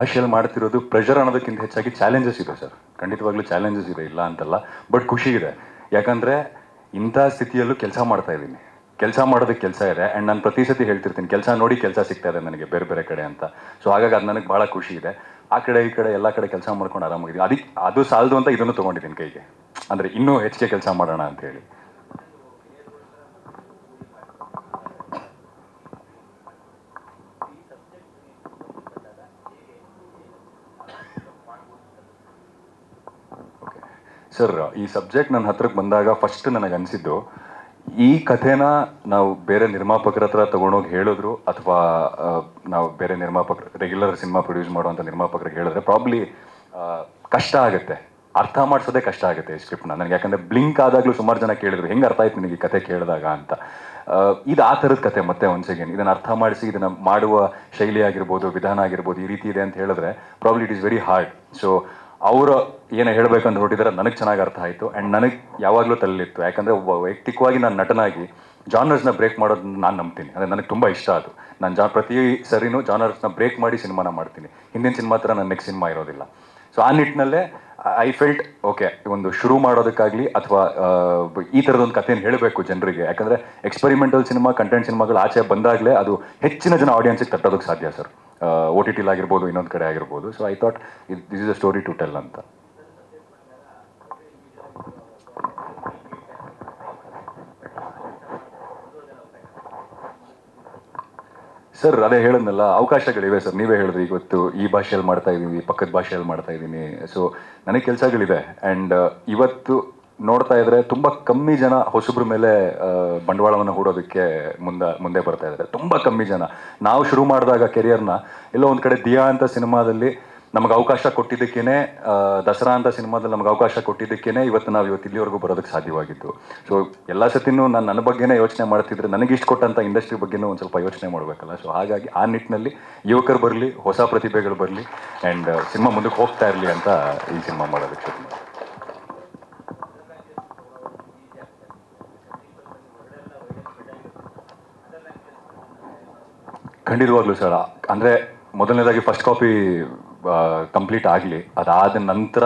ಭಾಷೆಯಲ್ಲಿ ಮಾಡ್ತಿರೋದು ಪ್ರೆಷರ್ ಅನ್ನೋದಕ್ಕಿಂತ ಹೆಚ್ಚಾಗಿ ಚಾಲೆಂಜಸ್ ಇದೆ ಸರ್. ಖಂಡಿತವಾಗ್ಲೂ ಚಾಲೆಂಜಸ್ ಇದೆ, ಇಲ್ಲ ಅಂತಲ್ಲ. ಬಟ್ ಖುಷಿ ಇದೆ. ಯಾಕಂದರೆ ಇಂಥ ಸ್ಥಿತಿಯಲ್ಲೂ ಕೆಲಸ ಮಾಡ್ತಾ ಇದ್ದೀನಿ. ಕೆಲಸ ಮಾಡೋದಕ್ಕೆ ಕೆಲಸ ಇದೆ. ಆ್ಯಂಡ್ ನಾನು ಪ್ರತಿ ಸತಿ ಹೇಳ್ತಿರ್ತೀನಿ, ಕೆಲಸ ನೋಡಿ ಕೆಲಸ ಸಿಗ್ತಾ ಇದೆ ನನಗೆ ಬೇರೆ ಬೇರೆ ಕಡೆ ಅಂತ. ಸೊ ಹಾಗಾಗಿ ಅದು ನನಗೆ ಭಾಳ ಖುಷಿ ಇದೆ. ಆ ಕಡೆ ಈ ಕಡೆ ಎಲ್ಲ ಕಡೆ ಕೆಲಸ ಮಾಡ್ಕೊಂಡು ಆರಾಮಾಗಿದ್ದೀನಿ. ಅದಕ್ಕೆ ಅದು ಸಾಲದು ಅಂತ ಇದನ್ನು ತೊಗೊಂಡಿದ್ದೀನಿ ಕೈಗೆ. ಅಂದರೆ ಇನ್ನೂ ಹೆಚ್ಚಿಗೆ ಕೆಲಸ ಮಾಡೋಣ ಅಂತೇಳಿ. ಸರ್, ಈ ಸಬ್ಜೆಕ್ಟ್ ನನ್ನ ಹತ್ರಕ್ಕೆ ಬಂದಾಗ ಫಸ್ಟ್ ನನಗೆ ಅನಿಸಿದ್ದು, ಈ ಕಥೆನ ನಾವು ಬೇರೆ ನಿರ್ಮಾಪಕರ ಹತ್ರ ತೊಗೊಂಡೋಗಿ ಹೇಳಿದ್ರು, ಅಥವಾ ನಾವು ಬೇರೆ ನಿರ್ಮಾಪಕರು ರೆಗ್ಯುಲರ್ ಸಿನಿಮಾ ಪ್ರೊಡ್ಯೂಸ್ ಮಾಡುವಂಥ ನಿರ್ಮಾಪಕರಿಗೆ ಹೇಳಿದ್ರೆ ಪ್ರಾಬ್ಲಿ ಕಷ್ಟ ಆಗುತ್ತೆ, ಅರ್ಥ ಮಾಡಿಸೋದೇ ಕಷ್ಟ ಆಗುತ್ತೆ ಈ ಸ್ಕ್ರಿಪ್ಟ್ನ ನನಗೆ. ಯಾಕಂದರೆ ಬ್ಲಿಂಕ್ ಆದಾಗಲೂ ಸುಮಾರು ಜನ ಕೇಳಿದ್ರು, ಹೆಂಗೆ ಅರ್ಥ ಆಯ್ತು ನಿನಗೆ ಈ ಕತೆ ಕೇಳಿದಾಗ ಅಂತ. ಇದು ಆ ಥರದ ಕತೆ ಮತ್ತೆ ಒನ್ಸ್ ಅಗೇನ್ ಇದನ್ನು ಅರ್ಥ ಮಾಡಿಸಿ ಇದನ್ನು ಮಾಡುವ ಶೈಲಿ ಆಗಿರ್ಬೋದು, ವಿಧಾನ ಆಗಿರ್ಬೋದು, ಈ ರೀತಿ ಇದೆ ಅಂತ ಹೇಳಿದ್ರೆ probably it is very hard. So ಅವರು ಏನೋ ಹೇಳಬೇಕಂತ ಹೊರಟಿದ್ದಾರೆ, ನನಗೆ ಚೆನ್ನಾಗಿ ಅರ್ಥ ಆಯಿತು. ಆ್ಯಂಡ್ ನನಗೆ ಯಾವಾಗಲೂ ತಲೆಯಿತ್ತು, ಯಾಕಂದರೆ ವೈಯಕ್ತಿಕವಾಗಿ ನಾನು ನಟನಾಗಿ ಜಾನರ್ಸ್ನ ಬ್ರೇಕ್ ಮಾಡೋದನ್ನ ನಾನು ನಂಬ್ತೀನಿ. ಅಂದರೆ ನನಗೆ ತುಂಬ ಇಷ್ಟ ಅದು. ನಾನು ಪ್ರತಿ ಸರಿನೂ ಜಾನರ್ಸ್ನ ಬ್ರೇಕ್ ಮಾಡಿ ಸಿನಿಮಾನ ಮಾಡ್ತೀನಿ. ಹಿಂದಿನ ಸಿನಿಮಾ ಹತ್ರ ನನ್ನ ನೆಕ್ಸ್ಟ್ ಸಿನಿಮಾ ಇರೋದಿಲ್ಲ. ಸೊ ಆ ನಿಟ್ಟಿನಲ್ಲೇ ಐ ಫೆಲ್ಟ್ ಓಕೆ, ಒಂದು ಶುರು ಮಾಡೋದಕ್ಕಾಗಲಿ ಅಥವಾ ಈ ಥರದೊಂದು ಕಥೆಯನ್ನು ಹೇಳಬೇಕು ಜನರಿಗೆ. ಯಾಕಂದರೆ ಎಕ್ಸ್ಪೆರಿಮೆಂಟಲ್ ಸಿನಿಮಾ, ಕಂಟೆಂಟ್ ಸಿನಿಮಾಗಳು ಆಚೆ ಬಂದಾಗಲೇ ಅದು ಹೆಚ್ಚಿನ ಜನ ಆಡಿಯನ್ಸಿಗೆ ತಟ್ಟೋದಕ್ಕೆ ಸಾಧ್ಯ ಸರ್. ಓ ಟಿ ಟಿಲಿ ಆಗಿರ್ಬೋದು, ಇನ್ನೊಂದು ಕಡೆ ಆಗಿರ್ಬೋದು. So I thought this is a story to tell ಅಂತ. ಸರ್ ಅದೇ ಹೇಳಿದ್ನಲ್ಲ, ಅವಕಾಶಗಳಿವೆ ಸರ್. ನೀವೇ ಹೇಳಿದ್ರಿ, ಇವತ್ತು ಈ ಭಾಷೆಯಲ್ಲಿ ಮಾಡ್ತಾ ಇದ್ದೀವಿ, ಪಕ್ಕದ ಭಾಷೆಯಲ್ಲಿ ಮಾಡ್ತಾ ಇದ್ದೀನಿ. ಸೊ ನನಗೆ ಕೆಲಸಗಳಿದೆ. ಆ್ಯಂಡ್ ಇವತ್ತು ನೋಡ್ತಾ ಇದ್ರೆ ತುಂಬ ಕಮ್ಮಿ ಜನ ಹೊಸಬ್ರ ಮೇಲೆ ಬಂಡವಾಳವನ್ನು ಹೂಡೋದಕ್ಕೆ ಮುಂದೆ ಬರ್ತಾ ಇದ್ದಾರೆ. ತುಂಬ ಕಮ್ಮಿ ಜನ. ನಾವು ಶುರು ಮಾಡಿದಾಗ ಕೆರಿಯರ್ನ ಎಲ್ಲೋ ಒಂದು ಕಡೆ ದಿಯಾ ಅಂತ ಸಿನಿಮಾದಲ್ಲಿ ನಮಗೆ ಅವಕಾಶ ಕೊಟ್ಟಿದ್ದಕ್ಕೇನೆ, ದಸರಾ ಅಂತ ಸಿನಿಮಾದಲ್ಲಿ ನಮಗೆ ಅವಕಾಶ ಕೊಟ್ಟಿದ್ದಕ್ಕೇನೆ ಇವತ್ತು ನಾವು ಇಲ್ಲಿವರೆಗೂ ಬರೋದಕ್ಕೆ ಸಾಧ್ಯವಾಗಿತ್ತು. ಸೊ ಎಲ್ಲ ಸತಿನೂ ನಾನು ನನ್ನ ಬಗ್ಗೆನೇ ಯೋಚನೆ ಮಾಡ್ತಿದ್ರೆ ನನಗೆ ಇಷ್ಟು ಕೊಟ್ಟಂಥ ಇಂಡಸ್ಟ್ರಿ ಬಗ್ಗೆನೂ ಒಂದು ಸ್ವಲ್ಪ ಯೋಚನೆ ಮಾಡಬೇಕಲ್ಲ. ಸೊ ಹಾಗಾಗಿ ಆ ನಿಟ್ಟಿನಲ್ಲಿ ಯುವಕರು ಬರಲಿ, ಹೊಸ ಪ್ರತಿಭೆಗಳು ಬರಲಿ, ಆ್ಯಂಡ್ ಸಿನಿಮಾ ಮುಂದಕ್ಕೆ ಹೋಗ್ತಾ ಇರಲಿ ಅಂತ ಈ ಸಿನಿಮಾ ಮಾಡೋದಕ್ಕೆ ಶುರು ಮಾಡಿ. ಖಂಡಿತವಾಗ್ಲೂ ಸರ್. ಅಂದರೆ ಮೊದಲನೇದಾಗಿ ಫಸ್ಟ್ ಕಾಪಿ ಕಂಪ್ಲೀಟ್ ಆಗಲಿ, ಅದಾದ ನಂತರ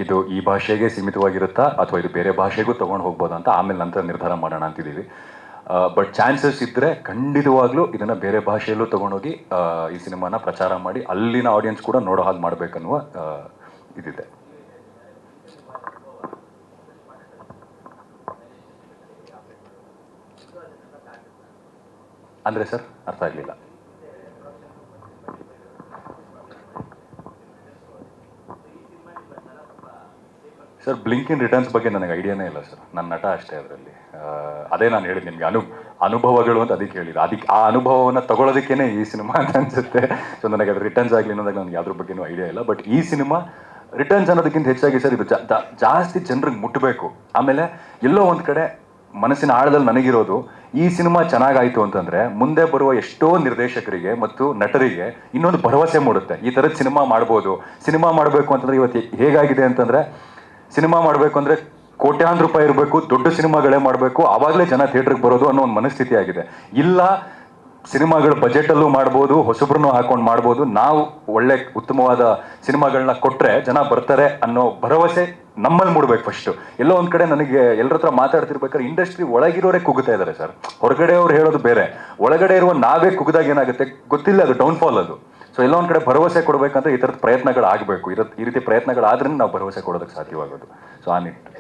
ಇದು ಈ ಭಾಷೆಗೆ ಸೀಮಿತವಾಗಿರುತ್ತಾ ಅಥವಾ ಇದು ಬೇರೆ ಭಾಷೆಗೂ ತೊಗೊಂಡು ಹೋಗ್ಬೋದಾ ಅಂತ ಆಮೇಲೆ ನಂತರ ನಿರ್ಧಾರ ಮಾಡೋಣ ಅಂತಿದ್ದೀವಿ. ಬಟ್ ಚಾನ್ಸಸ್ ಇದ್ದರೆ ಖಂಡಿತವಾಗ್ಲೂ ಇದನ್ನು ಬೇರೆ ಭಾಷೆಯಲ್ಲೂ ತೊಗೊಂಡೋಗಿ ಈ ಸಿನಿಮಾನ ಪ್ರಚಾರ ಮಾಡಿ ಅಲ್ಲಿನ ಆಡಿಯನ್ಸ್ ಕೂಡ ನೋಡೋ ಹಾಗೆ ಮಾಡಬೇಕನ್ನುವ ಇದಿದೆ. ಅಂದರೆ ಸರ್ ಅರ್ಥ ಆಗಲಿಲ್ಲ. ಸರ್ ಬ್ಲಿಂಕ್ ಇನ್ ರಿಟರ್ನ್ಸ್ ಬಗ್ಗೆ ನನಗೆ ಐಡಿಯಾನೇ ಇಲ್ಲ ಸರ್. ನನ್ನ ನಟ ಅಷ್ಟೇ ಅದರಲ್ಲಿ. ಅದೇ ನಾನು ಹೇಳಿದ್ದು ನಿಮಗೆ, ಅನುಭವಗಳು ಅಂತ ಅದಕ್ಕೆ ಹೇಳಿದ್ದು. ಅದಕ್ಕೆ ಆ ಅನುಭವವನ್ನು ತಗೊಳ್ಳೋದಕ್ಕೇ ಈ ಸಿನಿಮಾ ಅಂತ ಅನಿಸುತ್ತೆ. ಸೊ ನನಗೆ ಅದು ರಿಟರ್ನ್ಸ್ ಆಗಲಿ ಅನ್ನೋದಾಗ ನನಗೆ ಯಾವ್ದ್ರ ಬಗ್ಗೆನೂ ಐಡಿಯಾ ಇಲ್ಲ. ಬಟ್ ಈ ಸಿನಿಮಾ ರಿಟರ್ನ್ಸ್ ಅನ್ನೋದಕ್ಕಿಂತ ಹೆಚ್ಚಾಗಿ ಸರ್ ಇದು ಜಾಸ್ತಿ ಜನರಿಗೆ ಮುಟ್ಟಬೇಕು. ಆಮೇಲೆ ಎಲ್ಲೋ ಒಂದು ಕಡೆ ಮನಸ್ಸಿನ ಆಳದಲ್ಲಿ ನನಗಿರೋದು, ಈ ಸಿನಿಮಾ ಚೆನ್ನಾಗಾಯಿತು ಅಂತಂದರೆ ಮುಂದೆ ಬರುವ ಎಷ್ಟೋ ನಿರ್ದೇಶಕರಿಗೆ ಮತ್ತು ನಟರಿಗೆ ಇನ್ನೊಂದು ಭರವಸೆ ಮೂಡುತ್ತೆ, ಈ ಥರದ ಸಿನಿಮಾ ಮಾಡ್ಬೋದು. ಸಿನಿಮಾ ಮಾಡಬೇಕು ಅಂತಂದರೆ ಇವತ್ತು ಹೇಗಾಗಿದೆ ಅಂತಂದರೆ, ಸಿನಿಮಾ ಮಾಡಬೇಕು ಅಂದರೆ ಕೋಟ್ಯಾಂತರ ರೂಪಾಯಿ ಇರಬೇಕು, ದೊಡ್ಡ ಸಿನಿಮಾಗಳೇ ಮಾಡಬೇಕು, ಆವಾಗಲೇ ಜನ ಥಿಯೇಟ್ರಿಗೆ ಬರೋದು ಅನ್ನೋ ಒಂದು ಮನಸ್ಥಿತಿ ಆಗಿದೆ. ಇಲ್ಲ, ಸಿನಿಮಾಗಳು ಬಜೆಟಲ್ಲೂ ಮಾಡ್ಬೋದು, ಹೊಸಬ್ರನ್ನೂ ಹಾಕೊಂಡು ಮಾಡ್ಬೋದು, ನಾವು ಒಳ್ಳೆ ಉತ್ತಮವಾದ ಸಿನಿಮಾಗಳನ್ನ ಕೊಟ್ಟರೆ ಜನ ಬರ್ತಾರೆ ಅನ್ನೋ ಭರವಸೆ ನಮ್ಮಲ್ಲಿ ಮೂಡಬೇಕು ಫಸ್ಟು. ಎಲ್ಲೋ ಒಂದು ಕಡೆ ನನಗೆ ಎಲ್ಲರ ಹತ್ರ ಮಾತಾಡ್ತಿರ್ಬೇಕಾದ್ರೆ ಇಂಡಸ್ಟ್ರಿ ಒಳಗಿರೋರೇ ಕುಗ್ತಾ ಇದ್ದಾರೆ ಸರ್. ಹೊರಗಡೆ ಅವ್ರು ಹೇಳೋದು ಬೇರೆ, ಒಳಗಡೆ ಇರುವ ನಾವೇ ಕುಗ್ದಾಗ ಏನಾಗುತ್ತೆ ಗೊತ್ತಿಲ್ಲ, ಅದು ಡೌನ್ಫಾಲ್ ಅದು. ಸೊ ಎಲ್ಲ ಒಂದು ಕಡೆ ಭರವಸೆ ಕೊಡಬೇಕಂದ್ರೆ ಈ ಥರದ ಪ್ರಯತ್ನಗಳು ಆಗಬೇಕು. ಈ ರೀತಿ ಪ್ರಯತ್ನಗಳಾದ್ರೂ ನಾವು ಭರವಸೆ ಕೊಡೋದಕ್ಕೆ ಸಾಧ್ಯವಾಗೋದು. ಸೊ ಆ ನಿಟ್ಟು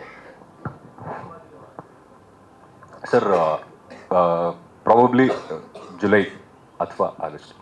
ಸರ್ ಪ್ರಾಬಬ್ಲಿ ಜುಲೈ ಅಥವಾ ಆಗಸ್ಟ್.